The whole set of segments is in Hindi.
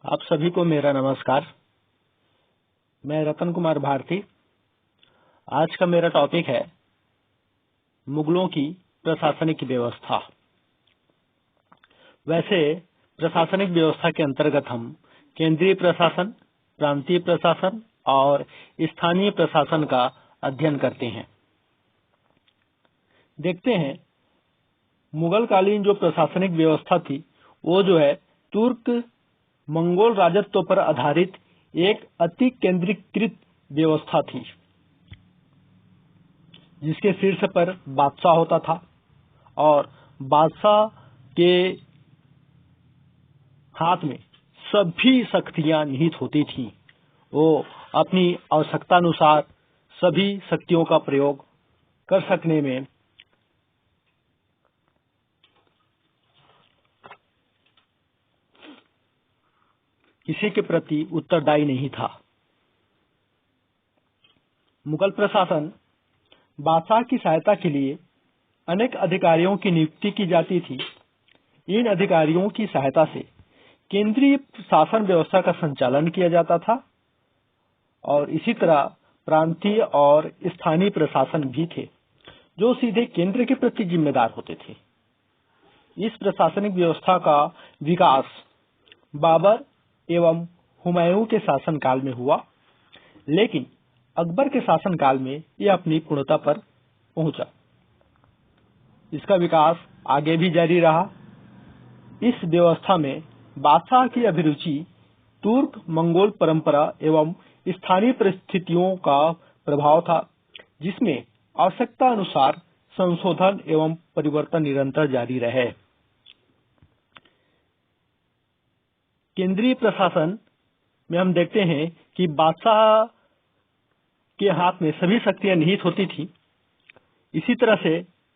आप सभी को मेरा नमस्कार। मैं रतन कुमार भारती। आज का मेरा टॉपिक है मुगलों की प्रशासनिक व्यवस्था। वैसे प्रशासनिक व्यवस्था के अंतर्गत हम केंद्रीय प्रशासन, प्रांतीय प्रशासन और स्थानीय प्रशासन का अध्ययन करते हैं। देखते हैं मुगल कालीन जो प्रशासनिक व्यवस्था थी वो जो है तुर्क मंगोल राजत्व पर आधारित एक अति केंद्रीकृत व्यवस्था थी, जिसके शीर्ष पर बादशाह होता था और बादशाह के हाथ में सभी शक्तियां निहित होती थीं। वो अपनी आवश्यकता अनुसार सभी शक्तियों का प्रयोग कर सकने में किसी के प्रति उत्तरदायी नहीं था। मुगल प्रशासन बादशाह की सहायता के लिए अनेक अधिकारियों की नियुक्ति की जाती थी। इन अधिकारियों की सहायता से केंद्रीय शासन व्यवस्था का संचालन किया जाता था और इसी तरह प्रांतीय और स्थानीय प्रशासन भी थे, जो सीधे केंद्र के प्रति जिम्मेदार होते थे। इस प्रशासनिक व्यवस्था का विकास बाबर एवं हुमायूं के शासनकाल में हुआ, लेकिन अकबर के शासनकाल में यह अपनी पूर्णता पर पहुंचा। इसका विकास आगे भी जारी रहा। इस व्यवस्था में बादशाह की अभिरुचि तुर्क मंगोल परंपरा एवं स्थानीय परिस्थितियों का प्रभाव था, जिसमें आवश्यकता अनुसार संशोधन एवं परिवर्तन निरंतर जारी रहे। केंद्रीय प्रशासन में हम देखते हैं कि बादशाह के हाथ में सभी शक्तियां निहित होती थी। इसी तरह से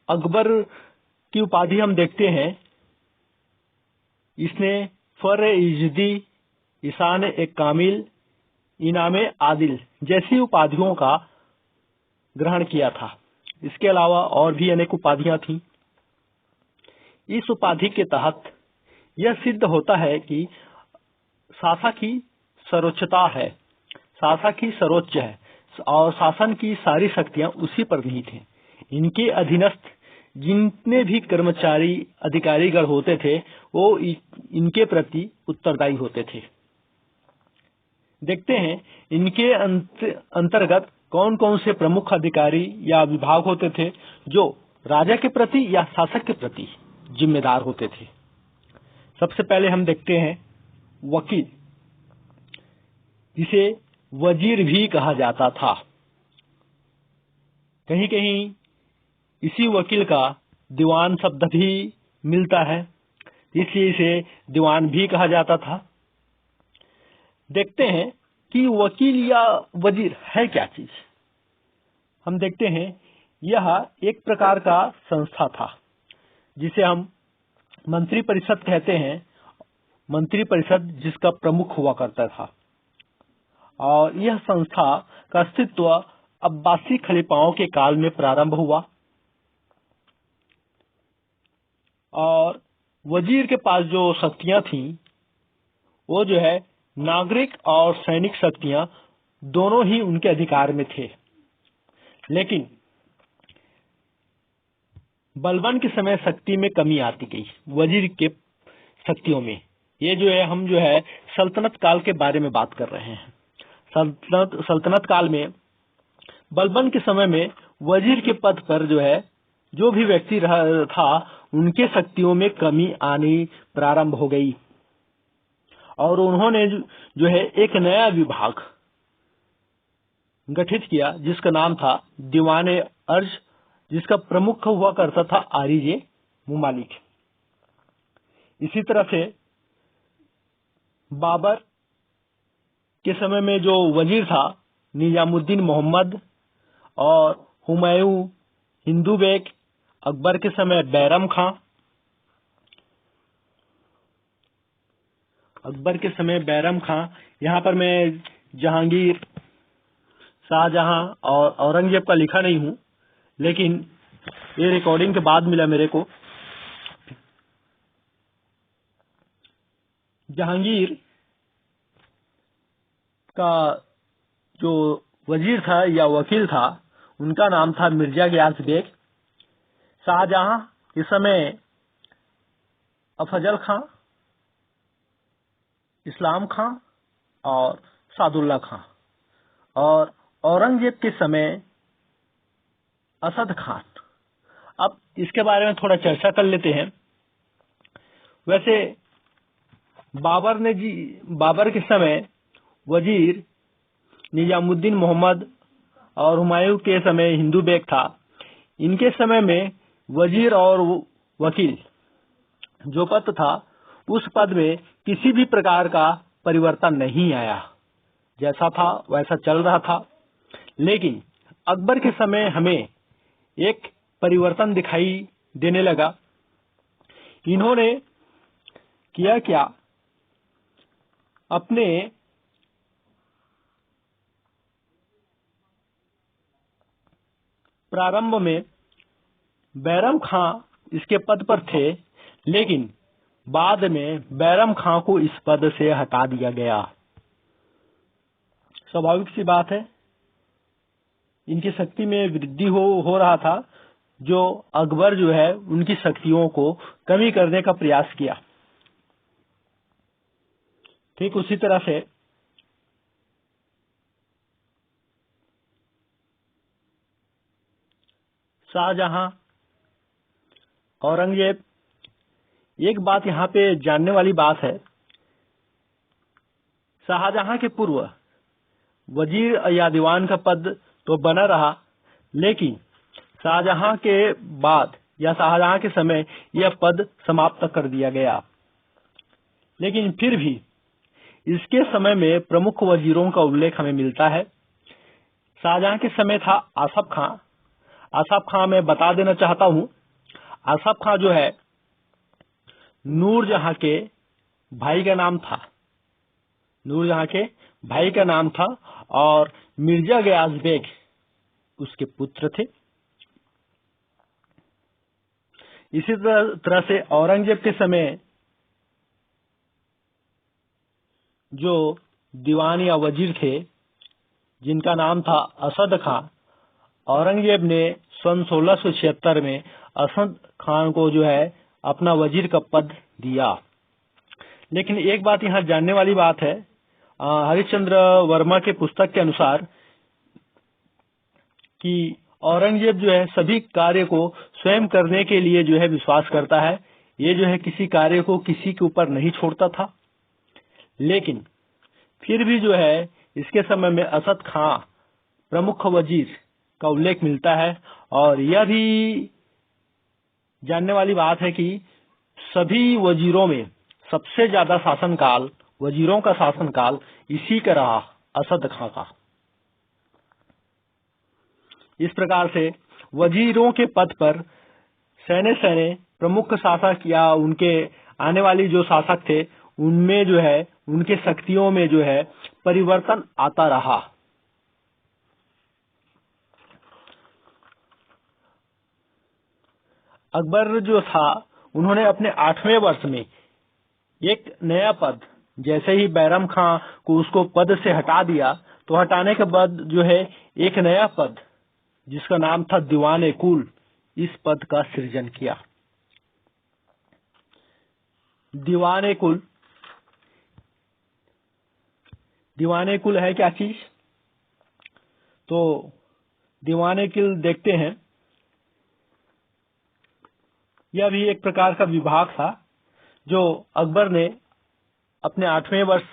अकबर की उपाधि हम देखते हैं, इसने फर-ए-इज़्ज़ी, ईशान-ए-कामिल, इनाम-ए-आदिल जैसी उपाधियों का ग्रहण किया था। इसके अलावा और भी अनेक उपाधियां थीं। इस उपाधि के तहत यह सिद्ध होता है कि शासक की सर्वोच्चता है, शासक ही सर्वोच्च है और शासन की सारी शक्तियां उसी पर निहित हैं। इनके अधीनस्थ जितने भी कर्मचारी अधिकारीगण होते थे वो इनके प्रति उत्तरदायी होते थे। देखते हैं इनके अंतर्गत कौन कौन से प्रमुख अधिकारी या विभाग होते थे जो राजा के प्रति या शासक के प्रति जिम्मेदार होते थे। सबसे पहले हम देखते हैं वकील, जिसे वजीर भी कहा जाता था। कहीं कहीं इसी वकील का दीवान शब्द भी मिलता है, इसलिए इसे दीवान भी कहा जाता था। देखते हैं कि वकील या वजीर है क्या चीज। हम देखते हैं यह एक प्रकार का संस्था था, जिसे हम मंत्री परिषद कहते हैं। मंत्री परिषद जिसका प्रमुख हुआ करता था, और यह संस्था का अस्तित्व अब्बासी खलीफाओं के काल में प्रारंभ हुआ और वजीर के पास जो शक्तियां थीं वो जो है नागरिक और सैनिक शक्तियां दोनों ही उनके अधिकार में थे। लेकिन बलबन के समय शक्ति में कमी आती गई वजीर के शक्तियों में। ये जो है हम जो है सल्तनत काल के बारे में बात कर रहे हैं। सल्तनत काल में बलबन के समय में वजीर के पद पर जो है जो भी व्यक्ति रहा था उनके शक्तियों में कमी आनी प्रारंभ हो गई और उन्होंने जो है एक नया विभाग गठित किया जिसका नाम था दीवान-ए-अर्ज, जिसका प्रमुख हुआ करता था आरिज मुमालिक। इसी तरह से बाबर के समय में जो वजीर था निजामुद्दीन मोहम्मद और हुमायूं हिंदू बेग, अकबर के समय बैरम खां, यहाँ पर मैं जहांगीर, शाहजहां और औरंगजेब का लिखा नहीं हूं, लेकिन ये रिकॉर्डिंग के बाद मिला मेरे को। जहांगीर का जो वजीर था या वकील था, उनका नाम था मिर्जा गियास बेग। शाहजहां इस समय अफजल खां, इस्लाम खां और सादुल्ला खां, और औरंगजेब के समय असद खान। अब इसके बारे में थोड़ा चर्चा कर लेते हैं। वैसे बाबर के समय वजीर निजामुद्दीन मोहम्मद और हुमायूं के समय हिंदू बेग था। इनके समय में वजीर और वकील जो पद था, उस पद में किसी भी प्रकार का परिवर्तन नहीं आया, जैसा था वैसा चल रहा था। लेकिन अकबर के समय हमें एक परिवर्तन दिखाई देने लगा। इन्होंने किया क्या, अपने प्रारंभ में बैरम खां इसके पद पर थे, लेकिन बाद में बैरम खां को इस पद से हटा दिया गया। स्वाभाविक सी बात है, इनकी शक्ति में वृद्धि हो रहा था, जो अकबर जो है उनकी शक्तियों को कमी करने का प्रयास किया। ठीक उसी तरह से शाहजहां, औरंगजेब, एक बात यहाँ पे जानने वाली बात है, शाहजहां के पूर्व वजीर या दीवान का पद तो बना रहा, लेकिन शाहजहां के बाद या शाहजहां के समय यह पद समाप्त कर दिया गया। लेकिन फिर भी इसके समय में प्रमुख वजीरों का उल्लेख हमें मिलता है। शाहजहां के समय था आसफ खां। आसफ खां मैं बता देना चाहता हूं, आसफ खां जो है नूरजहां के भाई का नाम था। नूरजहां के भाई का नाम था और मिर्जा गियास बेग उसके पुत्र थे। इसी तरह से औरंगजेब के समय जो दीवान या वजीर थे, जिनका नाम था असद खां, औरंगजेब ने सन 1676 में असद खान को जो है अपना वजीर का पद दिया। लेकिन एक बात यहाँ जानने वाली बात है, हरिश्चंद्र वर्मा के पुस्तक के अनुसार कि औरंगजेब जो है सभी कार्य को स्वयं करने के लिए जो है विश्वास करता है। ये जो है किसी कार्य को किसी के ऊपर नहीं छोड़ता था। लेकिन फिर भी जो है इसके समय में असद खां प्रमुख वजीर का उल्लेख मिलता है। और यह भी जानने वाली बात है कि सभी वजीरों में सबसे ज्यादा शासनकाल, वजीरों का शासनकाल इसी का रहा, असद खां का। इस प्रकार से वजीरों के पद पर सैने प्रमुख शासक या उनके आने वाली जो शासक थे, उनमें जो है उनके शक्तियों में जो है परिवर्तन आता रहा। अकबर जो था, उन्होंने अपने 8वें वर्ष में एक नया पद, जैसे ही बैरम खां को उसको पद से हटा दिया, तो हटाने के बाद जो है एक नया पद जिसका नाम था दीवान कुल, इस पद का सृजन किया। दीवान कुल है क्या चीज? तो दीवान कुल देखते हैं। यह भी एक प्रकार का विभाग था जो अकबर ने अपने 8वें वर्ष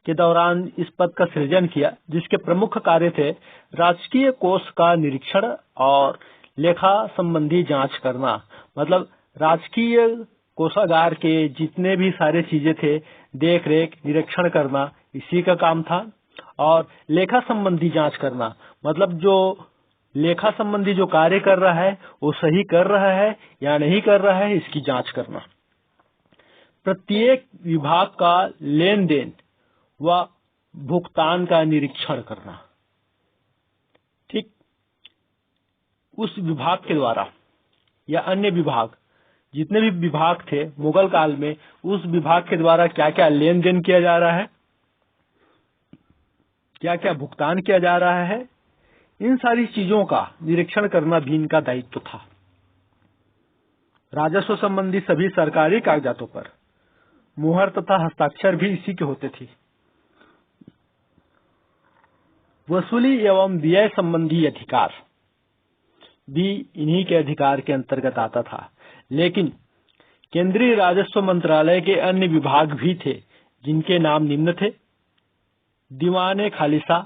के दौरान इस पद का सृजन किया, जिसके प्रमुख कार्य थे राजकीय कोष का निरीक्षण और लेखा संबंधी जांच करना। मतलब राजकीय कोषागार के जितने भी सारे चीजें थे, देख रेख निरीक्षण करना इसी का काम था। और लेखा संबंधी जांच करना, मतलब जो लेखा संबंधी जो कार्य कर रहा है वो सही कर रहा है या नहीं कर रहा है, इसकी जांच करना। प्रत्येक विभाग का लेन देन व भुगतान का निरीक्षण करना। ठीक उस विभाग के द्वारा या अन्य विभाग, जितने भी विभाग थे मुगल काल में, उस विभाग के द्वारा क्या क्या लेन देन किया जा रहा है, क्या क्या भुगतान किया जा रहा है, इन सारी चीजों का निरीक्षण करना भी इनका दायित्व था। राजस्व संबंधी सभी सरकारी कागजातों पर मुहर तथा हस्ताक्षर भी इसी के होते थे। वसूली एवं व्यय संबंधी अधिकार भी इन्हीं के अधिकार के अंतर्गत आता था। लेकिन केंद्रीय राजस्व मंत्रालय के अन्य विभाग भी थे, जिनके नाम निम्न थे: दीवाने खालिसा,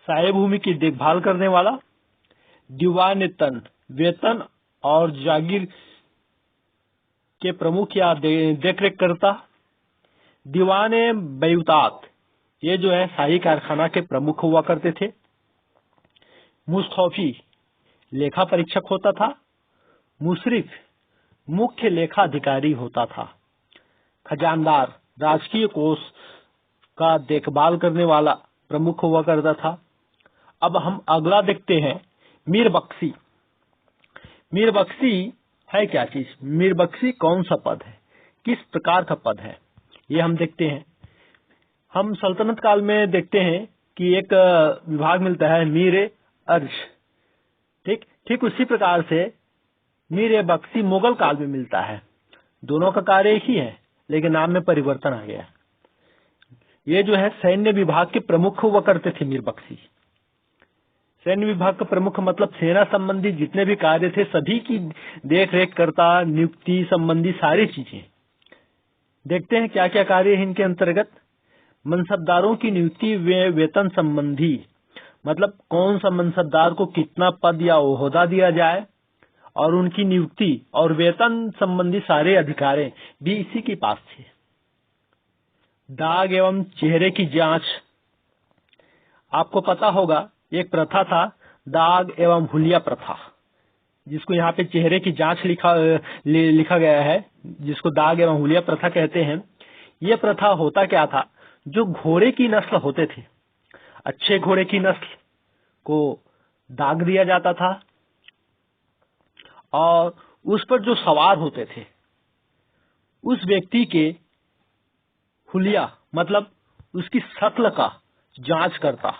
साये भूमि की देखभाल करने वाला; दीवाने तन, वेतन और जागीर के प्रमुख या देखरेख करता; दीवाने बैउतात, ये जो है शाही कारखाना के प्रमुख हुआ करते थे; मुस्तौफी, लेखा परीक्षक होता था; मुशरिफ, मुख्य लेखा अधिकारी होता था; खजानदार, राजकीय कोष का देखभाल करने वाला प्रमुख हुआ करता था। अब हम अगला देखते हैं, मीर बख्शी। मीर बख्शी है क्या चीज? मीर बख्शी कौन सा पद है, किस प्रकार का पद है, ये हम देखते हैं। हम सल्तनत काल में देखते हैं कि एक विभाग मिलता है मीर अर्ज, ठीक उसी प्रकार से मीर बख्शी मुगल काल में मिलता है। दोनों का कार्य एक ही है, लेकिन नाम में परिवर्तन आ गया। ये जो है सैन्य विभाग के प्रमुख हुआ करते थे मीर बख्शी। सैन्य विभाग का प्रमुख मतलब सेना संबंधी जितने भी कार्य थे सभी की देख रेख करता, नियुक्ति संबंधी सारी चीजें। देखते हैं क्या क्या कार्य है इनके अंतर्गत। मनसबदारों की नियुक्ति व वेतन संबंधी, मतलब कौन सा मनसबदार को कितना पद या ओहदा दिया जाए, और उनकी नियुक्ति और वेतन संबंधी सारे अधिकार भी इसी के पास थे। दाग एवं चेहरे की जांच, आपको पता होगा एक प्रथा था दाग एवं हुलिया प्रथा, जिसको यहाँ पे चेहरे की जांच लिखा गया है, जिसको दाग एवं हुलिया प्रथा कहते हैं। ये प्रथा होता क्या था, जो घोड़े की नस्ल होते थे, अच्छे घोड़े की नस्ल को दाग दिया जाता था, और उस पर जो सवार होते थे उस व्यक्ति के हुलिया मतलब उसकी शक्ल का जांच करता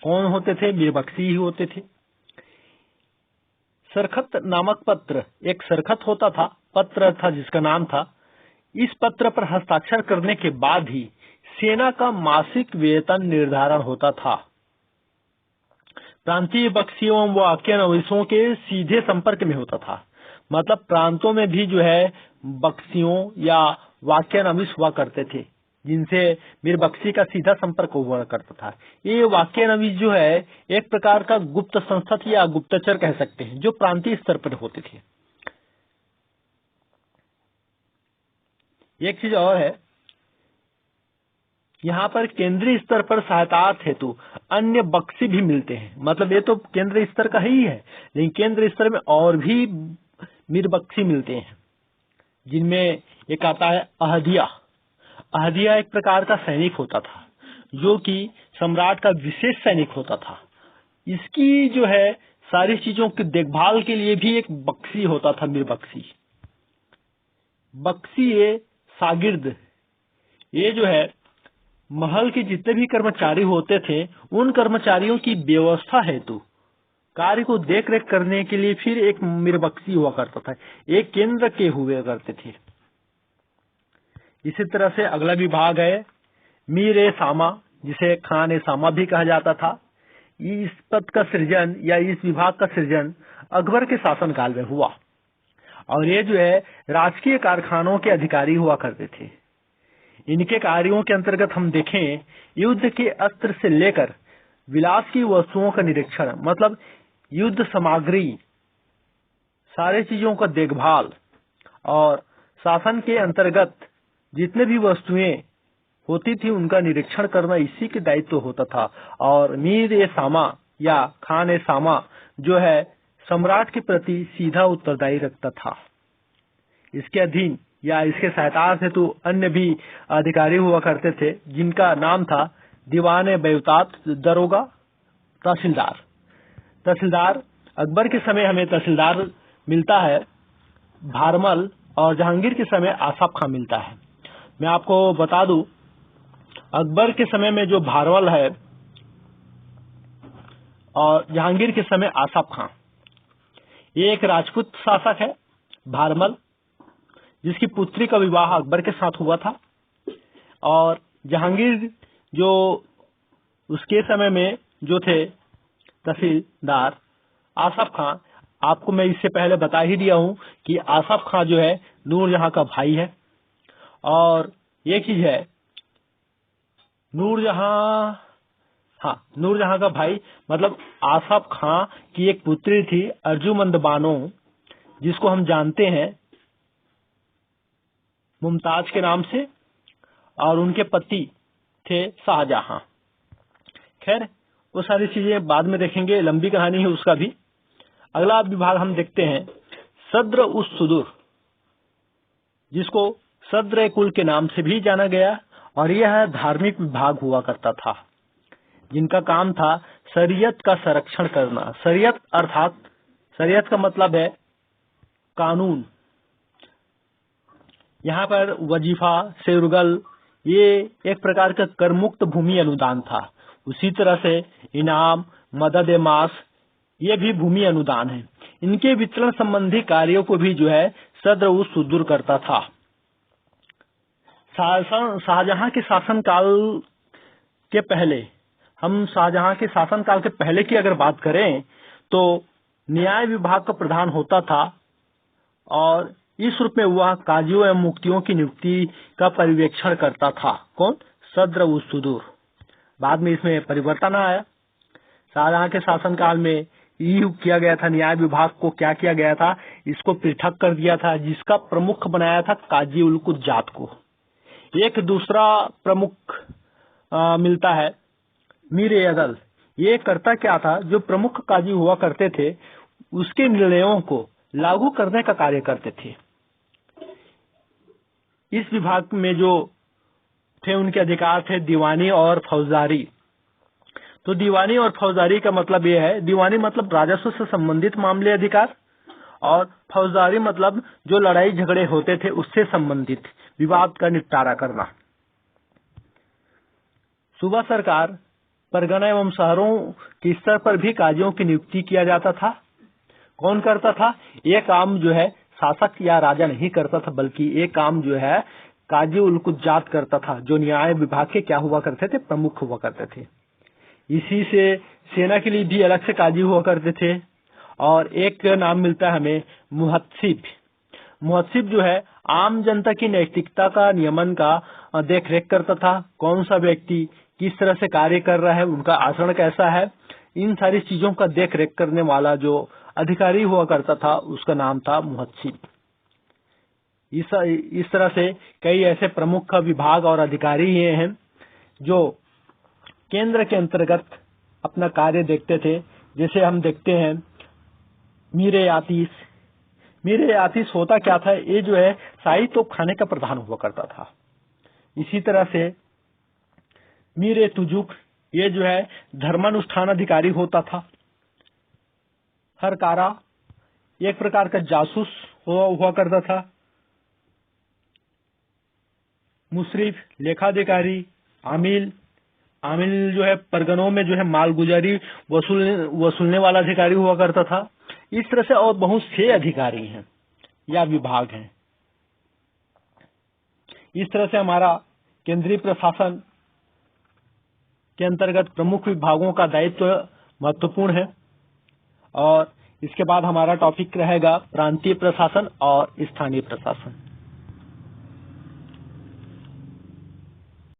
कौन होते थे? मीर बख्शी ही होते थे। सरखत नामक पत्र, एक सरखत होता था, पत्र था जिसका नाम था। इस पत्र पर हस्ताक्षर करने के बाद ही सेना का मासिक वेतन निर्धारण होता था। प्रांतीय बख्शियों व आज्ञानवीसों के सीधे संपर्क में होता था, मतलब प्रांतों में भी जो है बख्शियों या वाक्यानवीस हुआ करते थे, जिनसे मीर बख्शी का सीधा संपर्क हुआ करता था। ये वाक्यानवीस जो है एक प्रकार का गुप्त संस्था या गुप्तचर कह सकते हैं, जो प्रांतीय स्तर पर होते थे। एक चीज और है, यहाँ पर केंद्रीय स्तर पर सहायता हेतु अन्य बख्शी भी मिलते हैं। मतलब ये तो केंद्रीय स्तर का ही है, लेकिन केंद्र स्तर में और भी मीर बख्शी मिलते हैं, जिनमें एक आता है अहदिया। अहदिया एक प्रकार का सैनिक होता था, जो कि सम्राट का विशेष सैनिक होता था। इसकी जो है सारी चीजों की देखभाल के लिए भी एक बख्शी होता था, मीर बख्शी। बख्शी ये शागिर्द, ये जो है महल के जितने भी कर्मचारी होते थे, उन कर्मचारियों की व्यवस्था हेतु कार्य को देख रेख करने के लिए फिर एक मीर बख्शी हुआ करता था, एक केंद्र के हुए करते थे। इसी तरह से अगला विभाग है मीर ए सामा, जिसे खान ए सामा भी कहा जाता था। इस पद का सृजन या इस विभाग का सृजन अकबर के शासनकाल में हुआ, और ये जो है राजकीय कारखानों के अधिकारी हुआ करते थे। इनके कार्यों के अंतर्गत हम देखें, युद्ध के अस्त्र से लेकर विलास की वस्तुओं का निरीक्षण, मतलब युद्ध सामग्री, सारे चीजों का देखभाल, और शासन के अंतर्गत जितने भी वस्तुएं होती थी उनका निरीक्षण करना इसी के दायित्व होता था। और मीर ए सामा या खान ए सामा जो है सम्राट के प्रति सीधा उत्तरदायी रखता था। इसके अधीन या इसके सहायता हेतु अन्य भी अधिकारी हुआ करते थे, जिनका नाम था दीवाने बैउतात, दरोगा, तहसीलदार। तहसीलदार अकबर के समय हमें तहसीलदार मिलता है भारमल, और जहांगीर के समय आसफ खां मिलता है। मैं आपको बता दूं, अकबर के समय में जो भारमल है और जहांगीर के समय आसफ खां। ये एक राजपूत शासक है, भारमल, जिसकी पुत्री का विवाह अकबर के साथ हुआ था। और जहांगीर जो उसके समय में जो थे तहसीलदार आसफ खां, आपको मैं इससे पहले बता ही दिया हूं कि आसफ खां जो है नूरजहां का भाई है। और ये चीज है, नूरजहां का भाई मतलब आसफ खां की एक पुत्री थी अर्जुमंद बानो, जिसको हम जानते हैं मुमताज के नाम से, और उनके पति थे शाहजहां। खैर वो सारी चीजें बाद में देखेंगे, लंबी कहानी है उसका भी। अगला विभाग हम देखते हैं सद्र उस सुदूर, जिसको सद्र कुल के नाम से भी जाना गया। और यह धार्मिक विभाग हुआ करता था, जिनका काम था शरीयत का संरक्षण करना। शरीयत अर्थात, शरीयत का मतलब है कानून। यहाँ पर वजीफा, शेरगल ये एक प्रकार का कर मुक्त भूमि अनुदान था। उसी तरह से इनाम, मदद ए मास ये भी भूमि अनुदान है। इनके वितरण संबंधी कार्यों को भी जो है सद्र उस सुदूर करता था। शाहजहां के शासनकाल के पहले, हम शाहजहां के शासनकाल के पहले की अगर बात करें तो न्याय विभाग का प्रधान होता था, और इस रूप में वह काजियों एवं मुफ्तियों की नियुक्ति का पर्यवेक्षण करता था। कौन? सद्र उस सुदूर। बाद में इसमें परिवर्तन आया। शाहजहां के शासनकाल में ये किया गया था, न्याय विभाग को क्या किया गया था, इसको पृथक कर दिया था, जिसका प्रमुख बनाया था काजी उल कुज्जात को। एक दूसरा प्रमुख मिलता है मीर ए अदल। ये करता क्या था, जो प्रमुख काजी हुआ करते थे उसके निर्णयों को लागू करने का कार्य करते थे। इस विभाग में जो थे उनके अधिकार थे दीवानी और फौजदारी। तो दीवानी और फौजदारी का मतलब यह है, दीवानी मतलब राजस्व से संबंधित मामले अधिकार, और फौजदारी मतलब जो लड़ाई झगड़े होते थे उससे संबंधित विवाद का निपटारा करना। सूबा सरकार, परगना एवं शहरों के स्तर पर भी काजियों की नियुक्ति किया जाता था। कौन करता था? ये काम जो है शासक या राजा नहीं करता था, बल्कि ये काम जो है काजी उल कुज्जात करता था, जो न्याय विभाग के क्या हुआ करते थे? प्रमुख हुआ करते थे। इसी से सेना के लिए भी अलग से काजी हुआ करते थे। और एक नाम मिलता है हमें मुहत्सिब। मुहत्सिब जो है आम जनता की नैतिकता का नियमन का देख रेख करता था। कौन सा व्यक्ति किस तरह से कार्य कर रहा है, उनका आचरण कैसा है, इन सारी चीजों का देख रेख करने वाला जो अधिकारी हुआ करता था उसका नाम था मुहत्सिब। इस तरह से कई ऐसे प्रमुख विभाग और अधिकारी ये हैं जो केंद्र के अंतर्गत अपना कार्य देखते थे। जैसे हम देखते हैं मीर आतिश। मीर आतिश होता क्या था? ये जो है शाही तोप खाने का प्रधान हुआ करता था। इसी तरह से मीर तुजुक, ये जो है धर्मानुष्ठान अधिकारी होता था। हरकारा एक प्रकार का जासूस हुआ करता था। मुशरिफ लेखाधिकारी। आमिल जो है परगनों में जो है मालगुजारी वसूलने वाला अधिकारी हुआ करता था। इस तरह से और बहुत से अधिकारी हैं या विभाग हैं। इस तरह से हमारा केंद्रीय प्रशासन के अंतर्गत प्रमुख विभागों का दायित्व महत्वपूर्ण है। और इसके बाद हमारा टॉपिक रहेगा प्रांतीय प्रशासन और स्थानीय प्रशासन।